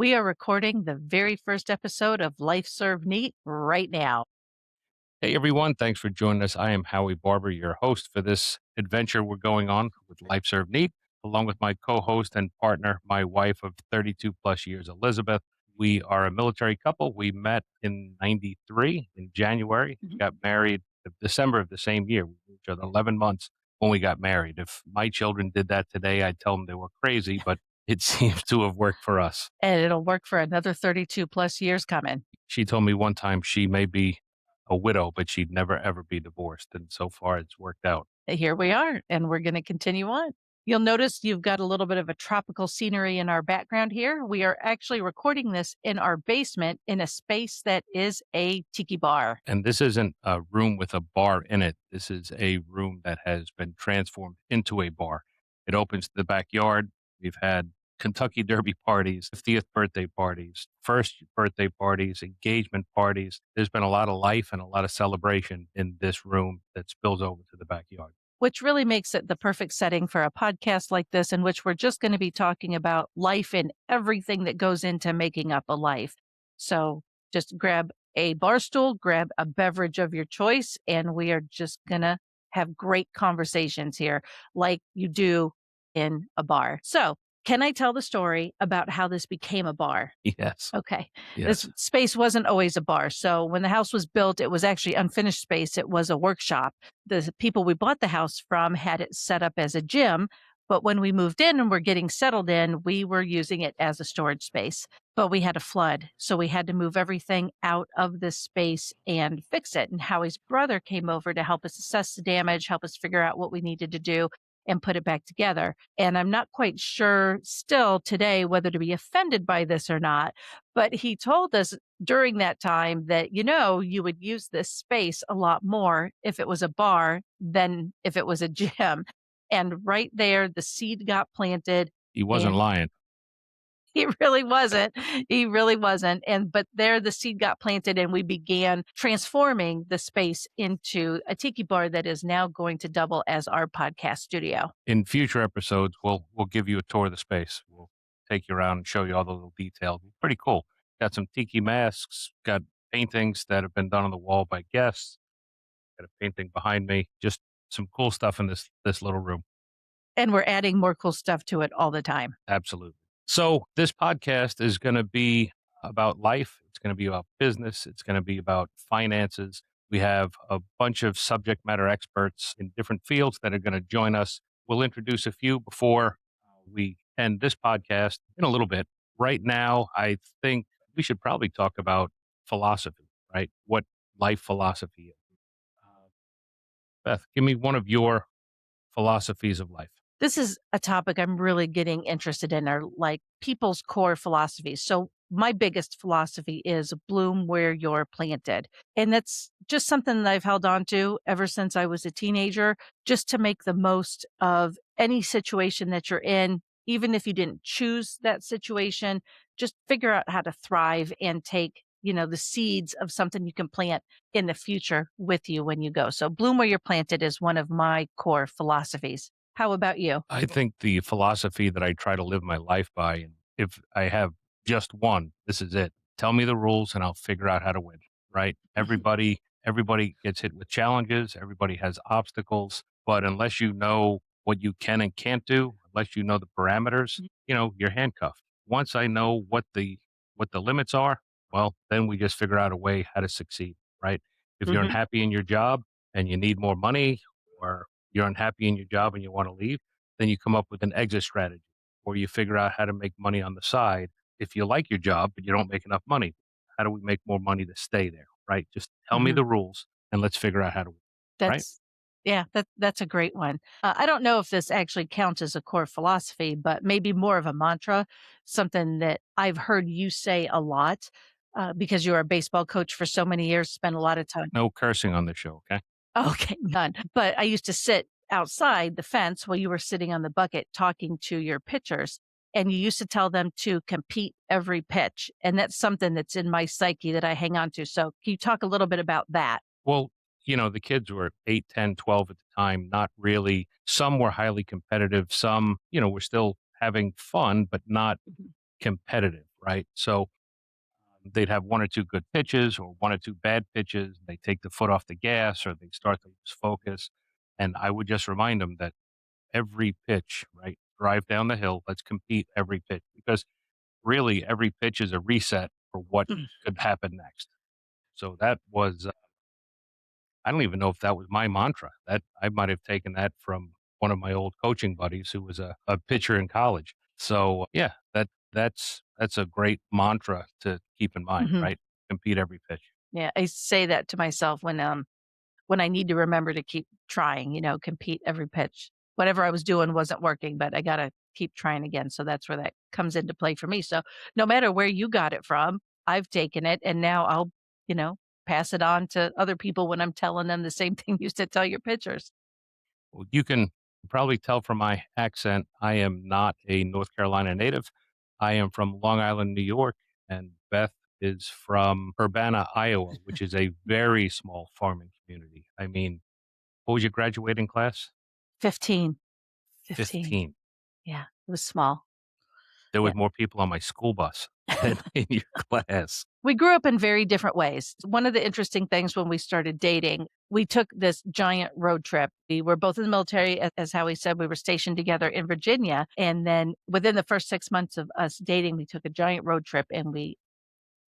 We are recording the very first episode of Life Served Neat right now. Hey everyone, thanks for joining us. I am Howie Barber, your host for this adventure we're going on with Life Served Neat, along with my co-host and partner, my wife of 32 plus years, Elizabeth. We are a military couple. We met in 93 in January, Mhm. got married in December of the same year. We knew each other 11 months when we got married. If my children did that today, I'd tell them they were crazy, but it seems to have worked for us. And it'll work for another 32 plus years coming. She told me one time she may be a widow, but she'd never ever be divorced. And so far it's worked out. Here we are, and we're going to continue on. You'll notice you've got a little bit of a tropical scenery in our background here. We are actually recording this in our basement in a space that is a tiki bar. And this isn't a room with a bar in it. This is a room that has been transformed into a bar. It opens to the backyard. We've had Kentucky Derby parties, 50th birthday parties, first birthday parties, engagement parties. There's been a lot of life and a lot of celebration in this room that spills over to the backyard. Which really makes it the perfect setting for a podcast like this, in which we're just going to be talking about life and everything that goes into making up a life. So just grab a bar stool, grab a beverage of your choice, and we are just going to have great conversations here, like you do in a bar. So, can I tell the story about how this became a bar? Yes. Okay. This Yes. space wasn't always a bar. So when the house was built, it was actually unfinished space. It was a workshop. The people we bought the house from had it set up as a gym. But when we moved in and were getting settled in, we were using it as a storage space. But we had a flood. So we had to move everything out of this space and fix it. And Howie's brother came over to help us assess the damage, help us figure out what we needed to do and put it back together. And I'm not quite sure still today whether to be offended by this or not. But he told us during that time that, you would use this space a lot more if it was a bar than if it was a gym. And right there, the seed got planted. He wasn't And lying. he really wasn't. He really wasn't. But there the seed got planted and we began transforming the space into a tiki bar that is now going to double as our podcast studio. In future episodes, we'll give you a tour of the space. We'll take you around and show you all the little details. Pretty cool. Got some tiki masks, got paintings that have been done on the wall by guests, got a painting behind me. Just some cool stuff in this little room. And we're adding more cool stuff to it all the time. Absolutely. So this podcast is going to be about life. It's going to be about business. It's going to be about finances. We have a bunch of subject matter experts in different fields that are going to join us. We'll introduce a few before we end this podcast in a little bit. Right now, I think we should probably talk about philosophy, right? What life philosophy is. Uh, Beth, give me one of your philosophies of life. This is a topic I'm really getting interested in, are like people's core philosophies. So my biggest philosophy is bloom where you're planted. And that's just something that I've held on to ever since I was a teenager, just to make the most of any situation that you're in. Even if you didn't choose that situation, just figure out how to thrive and take, the seeds of something you can plant in the future with you when you go. So bloom where you're planted is one of my core philosophies. How about you? I think the philosophy that I try to live my life by, and if I have just one, this is it. Tell me the rules and I'll figure out how to win, right? Everybody gets hit with challenges, everybody has obstacles, but unless you know what you can and can't do, unless you know the parameters, you're handcuffed. Once I know what the limits are, well, then we just figure out a way how to succeed, right? If you're Mhm. unhappy in your job and you need more money, or you're unhappy in your job and you want to leave, then you come up with an exit strategy or you figure out how to make money on the side. If you like your job, but you don't make enough money, how do we make more money to stay there? Right. Just tell me Mhm. the rules and let's figure out how to, right? That's yeah, that's a great one. I don't know if this actually counts as a core philosophy, but maybe more of a mantra, something that I've heard you say a lot, because you were a baseball coach for so many years, spent a lot of time. No cursing on the show. Okay. Okay, none. But I used to sit outside the fence while you were sitting on the bucket talking to your pitchers, and you used to tell them to compete every pitch. And that's something that's in my psyche that I hang on to. So can you talk a little bit about that? Well, the kids were 8, 10, 12 at the time, not really. Some were highly competitive. Some, were still having fun, but not Mhm. competitive, right? So they'd have one or two good pitches or one or two bad pitches. They take the foot off the gas or they start to lose focus. And I would just remind them that every pitch, right? Drive down the hill. Let's compete every pitch because really every pitch is a reset for what could happen next. So that was, I don't even know if that was my mantra. That I might have taken that from one of my old coaching buddies who was a pitcher in college. So yeah, that's a great mantra to keep in mind, Mhm. right? Compete every pitch. Yeah, I say that to myself when I need to remember to keep trying, compete every pitch. Whatever I was doing wasn't working, but I gotta keep trying again. So that's where that comes into play for me. So no matter where you got it from, I've taken it and now I'll, you know, pass it on to other people when I'm telling them the same thing you used to tell your pitchers. Well, you can probably tell from my accent, I am not a North Carolina native. I am from Long Island, New York, and Beth is from Urbana, Iowa, which is a very small farming community. I mean, what was your graduating class? 15. 15. 15. Yeah, it was small. There Yeah. was more people on my school bus than in your class. We grew up in very different ways. One of the interesting things when we started dating, we took this giant road trip. We were both in the military, as Howie said, we were stationed together in Virginia. And then within the first 6 months of us dating, we took a giant road trip and we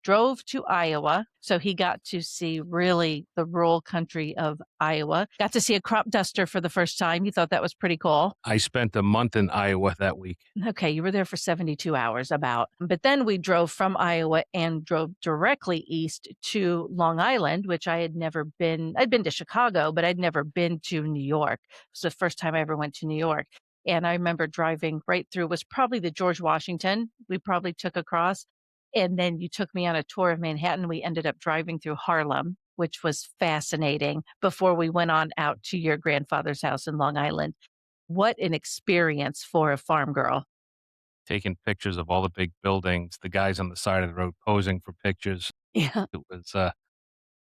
drove to Iowa. So he got to see really the rural country of Iowa, got to see a crop duster for the first time. He thought that was pretty cool. I spent a month in Iowa that week. Okay, you were there for 72 hours about. But then we drove from Iowa and drove directly east to Long Island, which I had never been. I'd been to Chicago, but I'd never been to New York. It was the first time I ever went to New York. And I remember driving right through, was probably the George Washington we probably took across. And then you took me on a tour of Manhattan. We ended up driving through Harlem, which was fascinating before we went on out to your grandfather's house in Long Island. What an experience for a farm girl. Taking pictures of all the big buildings, the guys on the side of the road posing for pictures. Yeah. It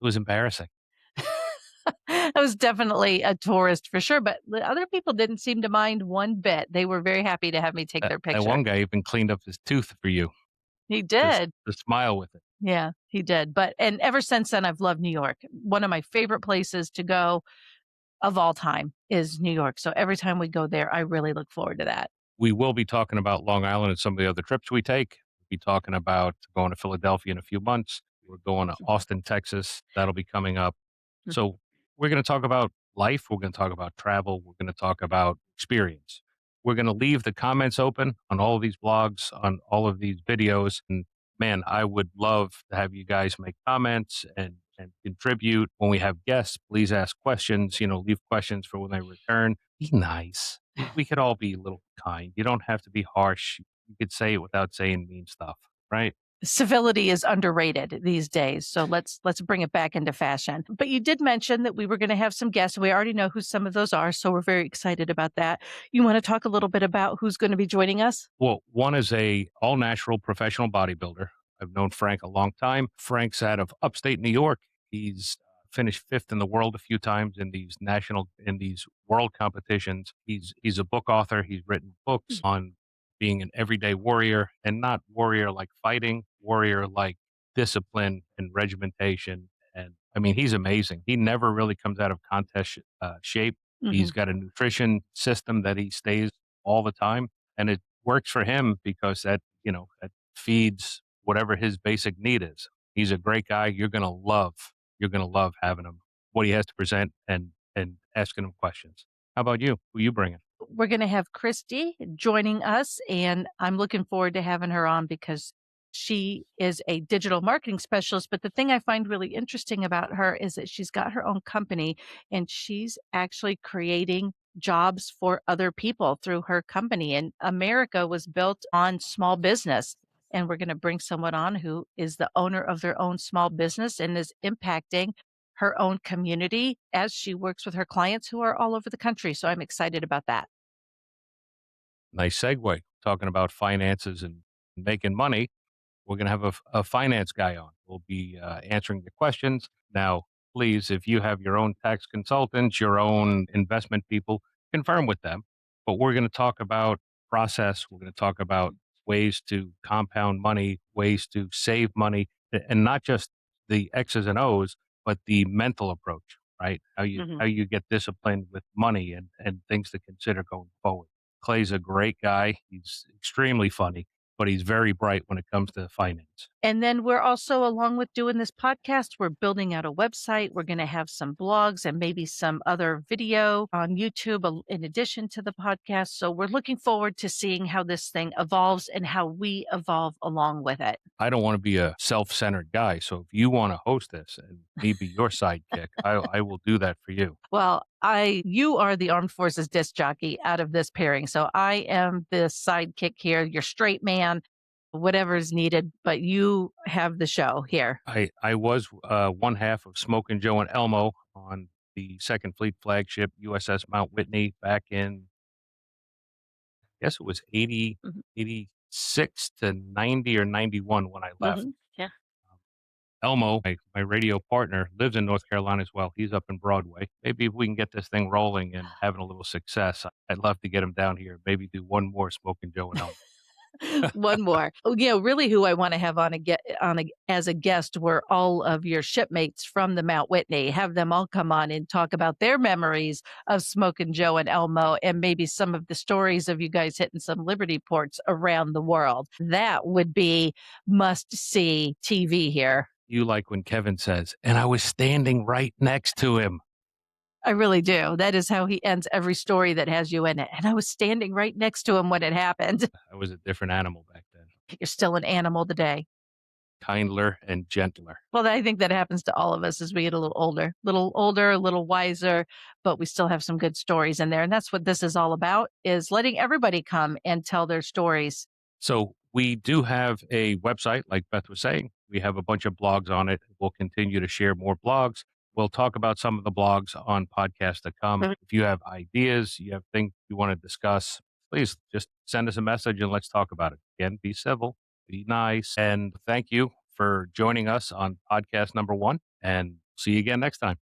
was embarrassing. I was definitely a tourist for sure, but the other people didn't seem to mind one bit. They were very happy to have me take their That picture. one guy even cleaned up his tooth for you He just did. to smile with it. Yeah, he did. But and ever since then, I've loved New York. One of my favorite places to go of all time is New York. So every time we go there, I really look forward to that. We will be talking about Long Island and some of the other trips we take. We'll be talking about going to Philadelphia in a few months. We're going to Austin, Texas. That'll be coming up. So we're going to talk about life. We're going to talk about travel. We're going to talk about experience. We're going to leave the comments open on all of these blogs, on all of these videos. And man, I would love to have you guys make comments and contribute. When we have guests, please ask questions, leave questions for when they return. Be nice. We could all be a little kind. You don't have to be harsh. You could say it without saying mean stuff, right? Civility is underrated these days, so let's bring it back into fashion. But you did mention that we were going to have some guests. We already know who some of those are, so we're very excited about that. You want to talk a little bit about who's going to be joining us? Well, one is a all natural professional bodybuilder. I've known Frank a long time. Frank's out of upstate New York. He's finished fifth in the world a few times in these world competitions. He's a book author. He's written books on being an everyday warrior and not warrior like fighting, warrior like discipline and regimentation. And I mean, he's amazing. He never really comes out of contest shape. Mhm. He's got a nutrition system that he stays all the time and it works for him because that feeds whatever his basic need is. He's a great guy. You're gonna love having him, what he has to present and asking him questions. How about you? Who you bringing? We're going to have Christy joining us, and I'm looking forward to having her on because she is a digital marketing specialist. But the thing I find really interesting about her is that she's got her own company and she's actually creating jobs for other people through her company. And America was built on small business. And we're going to bring someone on who is the owner of their own small business and is impacting her own community as she works with her clients who are all over the country. So I'm excited about that. Nice segue. Talking about finances and making money. We're going to have a finance guy on. We'll be answering the questions. Now, please, if you have your own tax consultants, your own investment people, confirm with them. But we're going to talk about process. We're going to talk about ways to compound money, ways to save money, and not just the X's and O's, but the mental approach, right? Mhm. How you get disciplined with money and things to consider going forward. Clay's a great guy. He's extremely funny, but he's very bright when it comes to finance. And then we're also, along with doing this podcast, we're building out a website. We're going to have some blogs and maybe some other video on YouTube in addition to the podcast. So we're looking forward to seeing how this thing evolves and how we evolve along with it. I don't want to be a self-centered guy, so if you want to host this and me be your sidekick, I will do that for you. Well, you are the armed forces disc jockey out of this pairing. So I am the sidekick here, your straight man, whatever is needed, but you have the show here. I was one half of Smoking Joe and Elmo on the Second Fleet flagship USS Mount Whitney back in, I guess it was Mhm. 86 to 90 or 91 when I left. Yeah. Elmo, my radio partner, lives in North Carolina as well. He's up in Broadway. Maybe if we can get this thing rolling and having a little success, I'd love to get him down here. Maybe do one more Smoking Joe and Elmo. One more. Oh, really who I wanna have as a guest were all of your shipmates from the Mount Whitney. Have them all come on and talk about their memories of Smokin' Joe and Elmo and maybe some of the stories of you guys hitting some Liberty ports around the world. That would be must-see TV here. You like when Kevin says, and I was standing right next to him. I really do. That is how he ends every story that has you in it, and I was standing right next to him when it happened. I was a different animal back then, You're still an animal today. kindler and gentler. Well, I think that happens to all of us as we get a little older, a little wiser, but we still have some good stories in there. And that's what this is all about, is letting everybody come and tell their stories. So we do have a website, like Beth was saying. We have a bunch of blogs on it. We'll continue to share more blogs. We'll talk about some of the blogs on podcasts to come. Mhm. If you have ideas, you have things you want to discuss, please just send us a message and let's talk about it. Again, be civil, be nice. And thank you for joining us on podcast number one. And see you again next time.